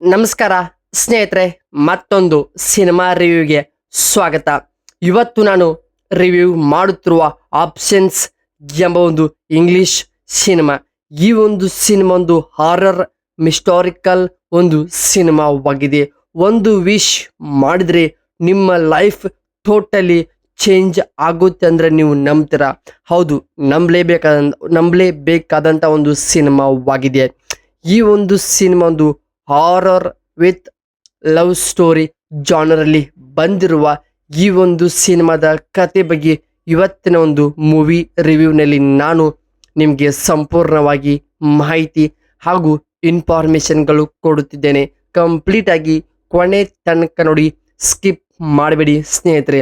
ನಮಸ್ಕಾರ ಸ್ನೇಹಿತರೆ, ಮತ್ತೊಂದು ಸಿನಿಮಾ ರಿವ್ಯೂಗೆ ಸ್ವಾಗತ. ಇವತ್ತು ನಾನು ರಿವ್ಯೂ ಮಾಡುತ್ತಿರುವ ಆಪ್ಷನ್ಸ್ ಎಂಬ ಒಂದು ಇಂಗ್ಲಿಷ್ ಸಿನಿಮಾ. ಈ ಒಂದು ಸಿನಿಮಾ ಒಂದು ಹಾರರ್ ಮಿಸ್ಟಾರಿಕಲ್ ಒಂದು ಸಿನಿಮಾವಾಗಿದೆ. ಒಂದು ವಿಶ್ ಮಾಡಿದ್ರೆ ನಿಮ್ಮ ಲೈಫ್ ಟೋಟಲಿ ಚೇಂಜ್ ಆಗುತ್ತೆ ಅಂದರೆ ನೀವು ನಂಬ್ತೀರಾ? ಹೌದು, ನಂಬಲೇಬೇಕಾದಂಥ ಒಂದು ಸಿನಿಮಾವಾಗಿದೆ. ಈ ಒಂದು ಸಿನಿಮಾ ಒಂದು ಹಾರರ್ ವಿತ್ ಲವ್ ಸ್ಟೋರಿ ಜಾನರಲ್ಲಿ ಬಂದಿರುವ ಈ ಒಂದು ಸಿನಿಮಾದ ಕತೆ ಬಗ್ಗೆ ಇವತ್ತಿನ ಒಂದು ಮೂವಿ ರಿವ್ಯೂನಲ್ಲಿ ನಾನು ನಿಮಗೆ ಸಂಪೂರ್ಣವಾಗಿ ಮಾಹಿತಿ ಹಾಗೂ ಇನ್ಫಾರ್ಮೇಷನ್ಗಳು ಕೊಡುತ್ತಿದ್ದೇನೆ. ಕಂಪ್ಲೀಟಾಗಿ ಕೊನೆ ತನಕ ನೋಡಿ, ಸ್ಕಿಪ್ ಮಾಡಬೇಡಿ ಸ್ನೇಹಿತರೆ.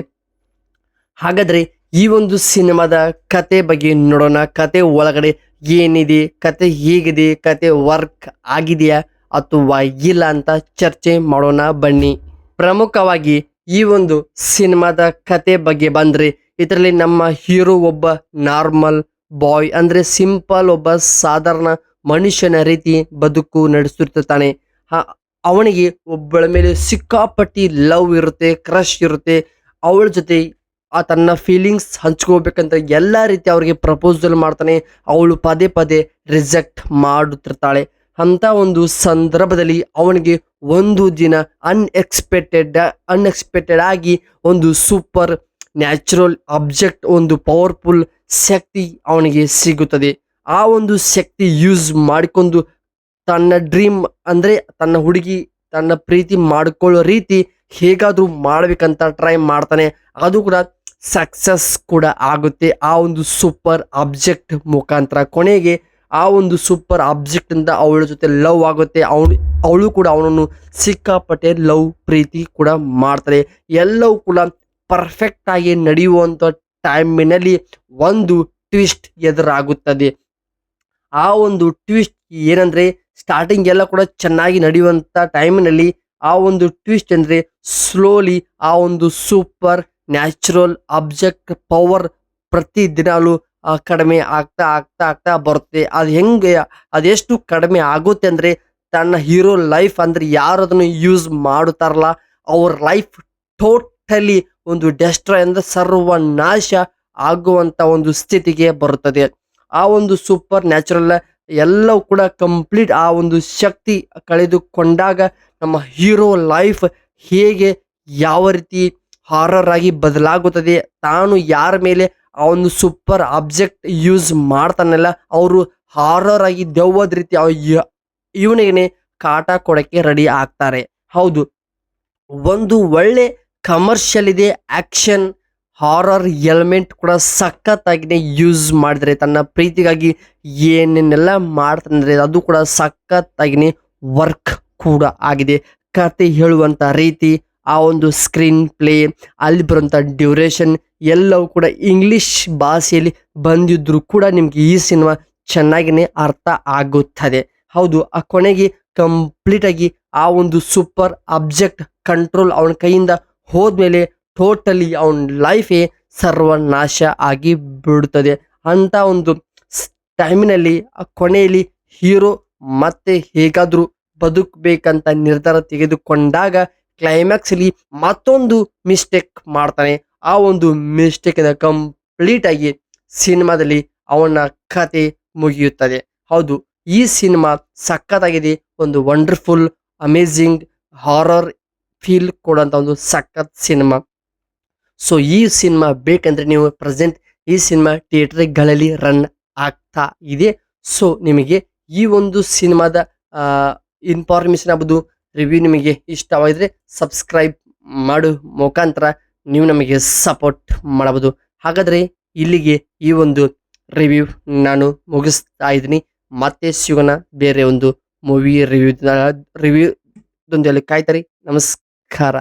ಹಾಗಾದರೆ ಈ ಒಂದು ಸಿನಿಮಾದ ಕತೆ ಬಗ್ಗೆ ನೋಡೋಣ. ಕತೆ ಒಳಗಡೆ ಏನಿದೆ, ಕತೆ ಹೇಗಿದೆ, ಕತೆ ವರ್ಕ್ ಆಗಿದೆಯಾ ಅಥವಾ ಇಲ್ಲ ಅಂತ ಚರ್ಚೆ ಮಾಡೋಣ ಬನ್ನಿ. ಪ್ರಮುಖವಾಗಿ ಈ ಒಂದು ಸಿನಿಮಾದ ಕತೆ ಬಗ್ಗೆ ಬಂದರೆ, ಇದರಲ್ಲಿ ನಮ್ಮ ಹೀರೋ ಒಬ್ಬ ನಾರ್ಮಲ್ ಬಾಯ್, ಅಂದರೆ ಸಿಂಪಲ್ ಒಬ್ಬ ಸಾಧಾರಣ ಮನುಷ್ಯನ ರೀತಿ ಬದುಕು ನಡೆಸುತ್ತಿರ್ತಾನೆ. ಅವನಿಗೆ ಒಬ್ಬಳ ಮೇಲೆ ಸಿಕ್ಕಾಪಟ್ಟಿ ಲವ್ ಇರುತ್ತೆ, ಕ್ರಶ್ ಇರುತ್ತೆ. ಅವಳ ಜೊತೆ ತನ್ನ ಫೀಲಿಂಗ್ಸ್ ಹಂಚ್ಕೋಬೇಕಂತ ಎಲ್ಲ ರೀತಿ ಅವ್ರಿಗೆ ಪ್ರಪೋಸಲ್ ಮಾಡ್ತಾನೆ. ಅವಳು ಪದೇ ಪದೇ ರಿಜೆಕ್ಟ್ ಮಾಡುತ್ತಿರ್ತಾಳೆ. ಒಂದು ಸಂದರ್ಭದಲ್ಲಿ ಅವನಿಗೆ ಒಂದು ದಿನ ಅನ್ಎಕ್ಸ್ಪೆಕ್ಟೆಡ್ ಆಗಿ ಒಂದು ಸೂಪರ್ ನ್ಯಾಚುರಲ್ ಆಬ್ಜೆಕ್ಟ್, ಒಂದು ಪವರ್ಫುಲ್ ಶಕ್ತಿ ಅವನಿಗೆ ಸಿಗುತ್ತದೆ. ಆ ಒಂದು ಶಕ್ತಿ ಯೂಸ್ ಮಾಡಿಕೊಂಡು ತನ್ನ ಡ್ರೀಮ್, ಅಂದರೆ ತನ್ನ ಹುಡುಗಿ ತನ್ನ ಪ್ರೀತಿ ಮಾಡಿಕೊಳ್ಳೋ ರೀತಿ ಹೇಗಾದರೂ ಮಾಡಬೇಕಂತ ಟ್ರೈ ಮಾಡ್ತಾನೆ. ಅದು ಕೂಡ ಸಕ್ಸಸ್ ಕೂಡ ಆಗುತ್ತೆ ಆ ಒಂದು ಸೂಪರ್ ಆಬ್ಜೆಕ್ಟ್ ಮುಖಾಂತರ. ಕೊನೆಗೆ ಆ ಒಂದು ಸೂಪರ್ ಆಬ್ಜೆಕ್ಟ್ ಇಂದ ಅವಳ ಜೊತೆ ಲವ್ ಆಗುತ್ತೆ. ಅವಳು ಕೂಡ ಅವನನ್ನು ಸಿಕ್ಕಾಪಟ್ಟೆ ಲವ್ ಪ್ರೀತಿ ಕೂಡ ಮಾಡ್ತಾರೆ. ಎಲ್ಲವೂ ಕೂಡ ಪರ್ಫೆಕ್ಟ್ ಆಗಿ ನಡೆಯುವಂಥ ಟೈಮಿನಲ್ಲಿ ಒಂದು ಟ್ವಿಸ್ಟ್ ಎದುರಾಗುತ್ತದೆ. ಆ ಒಂದು ಟ್ವಿಸ್ಟ್ ಏನಂದ್ರೆ, ಸ್ಟಾರ್ಟಿಂಗ್ ಎಲ್ಲ ಕೂಡ ಚೆನ್ನಾಗಿ ನಡೆಯುವಂಥ ಟೈಮಿನಲ್ಲಿ ಆ ಒಂದು ಟ್ವಿಸ್ಟ್ ಅಂದರೆ ಸ್ಲೋಲಿ ಆ ಒಂದು ಸೂಪರ್ ನ್ಯಾಚುರಲ್ ಆಬ್ಜೆಕ್ಟ್ ಪವರ್ ಪ್ರತಿದಿನಾಲು ಕಡಿಮೆ ಆಗ್ತಾ ಆಗ್ತಾ ಆಗ್ತಾ ಬರುತ್ತೆ. ಅದೆಷ್ಟು ಕಡಿಮೆ ಆಗುತ್ತೆ ಅಂದರೆ, ತನ್ನ ಹೀರೋ ಲೈಫ್, ಅಂದರೆ ಯಾರು ಅದನ್ನು ಯೂಸ್ ಮಾಡುತ್ತಾರಲ್ಲ ಅವ್ರ ಲೈಫ್ ಟೋಟಲಿ ಒಂದು ಡೆಸ್ಟ್ರಾಯ್, ಅಂದರೆ ಸರ್ವನಾಶ ಆಗುವಂಥ ಒಂದು ಸ್ಥಿತಿಗೆ ಬರುತ್ತದೆ. ಆ ಒಂದು ಸೂಪರ್ ನ್ಯಾಚುರಲ್ ಎಲ್ಲವೂ ಕೂಡ ಕಂಪ್ಲೀಟ್ ಆ ಒಂದು ಶಕ್ತಿ ಕಳೆದುಕೊಂಡಾಗ ನಮ್ಮ ಹೀರೋ ಲೈಫ್ ಹೇಗೆ ಯಾವ ರೀತಿ ಹಾರರ್ ಆಗಿ ಬದಲಾಗುತ್ತದೆ. ತಾನು ಯಾರ ಮೇಲೆ ಆ ಒಂದು ಸೂಪರ್ ಆಬ್ಜೆಕ್ಟ್ ಯೂಸ್ ಮಾಡ್ತಾನಲ್ಲ, ಅವರು ಹಾರರ್ ಆಗಿ ದೆವ್ವದ ರೀತಿ ಇವನಿಗೆ ಕಾಟ ಕೊಡಕ್ಕೆ ರೆಡಿ ಆಗ್ತಾರೆ. ಹೌದು, ಒಂದು ಒಳ್ಳೆ ಕಮರ್ಷಿಯಲ್ ಇದೆ. ಆಕ್ಷನ್ ಹಾರರ್ ಎಲಿಮೆಂಟ್ ಕೂಡ ಸಖತ್ತಾಗಿನೇ ಯೂಸ್ ಮಾಡಿದರೆ, ತನ್ನ ಪ್ರೀತಿಗಾಗಿ ಏನೇನೆಲ್ಲ ಮಾಡ್ತಾನೆ ಅದು ಕೂಡ ಸಖತ್ತಾಗಿನೇ ವರ್ಕ್ ಕೂಡ ಆಗಿದೆ. ಕತೆ ಹೇಳುವಂಥ ರೀತಿ, ಆ ಒಂದು ಸ್ಕ್ರೀನ್ ಪ್ಲೇ, ಅಲ್ಲಿ ಬರುವಂಥ ಡ್ಯೂರೇಷನ್ ಎಲ್ಲವೂ ಕೂಡ ಇಂಗ್ಲಿಷ್ ಭಾಷೆಯಲ್ಲಿ ಬಂದಿದ್ರೂ ಕೂಡ ನಿಮ್ಗೆ ಈ ಸಿನಿಮಾ ಚೆನ್ನಾಗಿನೇ ಅರ್ಥ ಆಗುತ್ತದೆ. ಹೌದು, ಆ ಕೊನೆಗೆ ಕಂಪ್ಲೀಟಾಗಿ ಆ ಒಂದು ಸೂಪರ್ ಆಬ್ಜೆಕ್ಟ್ ಕಂಟ್ರೋಲ್ ಅವನ ಕೈಯಿಂದ ಹೋದ್ಮೇಲೆ ಟೋಟಲಿ ಅವನ ಲೈಫೇ ಸರ್ವನಾಶ ಆಗಿ ಬಿಡುತ್ತದೆ. ಅಂತ ಒಂದು ಟೈಮಿನಲ್ಲಿ ಆ ಕೊನೆಯಲ್ಲಿ ಹೀರೋ ಮತ್ತೆ ಹೇಗಾದರೂ ಬದುಕಬೇಕಂತ ನಿರ್ಧಾರ ತೆಗೆದುಕೊಂಡಾಗ ಕ್ಲೈಮ್ಯಾಕ್ಸಲ್ಲಿ ಮತ್ತೊಂದು ಮಿಸ್ಟೇಕ್ ಮಾಡ್ತಾನೆ. ಆ ಒಂದು ಮಿಸ್ಟೇಕಿಂದ ಕಂಪ್ಲೀಟಾಗಿ ಸಿನಿಮಾದಲ್ಲಿ ಅವನ ಕತೆ ಮುಗಿಯುತ್ತದೆ. ಹೌದು, ಈ ಸಿನಿಮಾ ಸಖತ್ತಾಗಿದೆ. ಒಂದು ವಂಡರ್ಫುಲ್ ಅಮೇಝಿಂಗ್ ಹಾರರ್ ಫೀಲ್ ಕೊಡುವಂಥ ಒಂದು ಸಖತ್ ಸಿನಿಮಾ. ಸೊ ಈ ಸಿನಿಮಾ ಬೇಕಂದರೆ ನೀವು ಪ್ರೆಸೆಂಟ್ ಈ ಸಿನಿಮಾ ಥಿಯೇಟರ್ಗಳಲ್ಲಿ ರನ್ ಆಗ್ತಾ ಇದೆ. ಸೊ ನಿಮಗೆ ಈ ಒಂದು ಸಿನಿಮಾದ ಇನ್ಫಾರ್ಮೇಷನ್ ಆಗ್ಬೋದು, ರಿವ್ಯೂ ನಿಮಗೆ ಇಷ್ಟವಾಗಿದ್ರೆ ಸಬ್ಸ್ಕ್ರೈಬ್ ಮಾಡೋ ಮುಖಾಂತರ ನೀವು ನಮಗೆ ಸಪೋರ್ಟ್ ಮಾಡಬಹುದು. ಹಾಗಾದರೆ ಇಲ್ಲಿಗೆ ಈ ಒಂದು ರಿವ್ಯೂ ನಾನು ಮುಗಿಸ್ತಾ ಇದ್ದೀನಿ. ಮತ್ತೆ ಸಿಗೋಣ ಬೇರೆ ಒಂದು ಮೂವಿ ರಿವ್ಯೂದೊಂದಿಗೆ. ಕಾಯ್ತಾರಿ. ನಮಸ್ಕಾರ.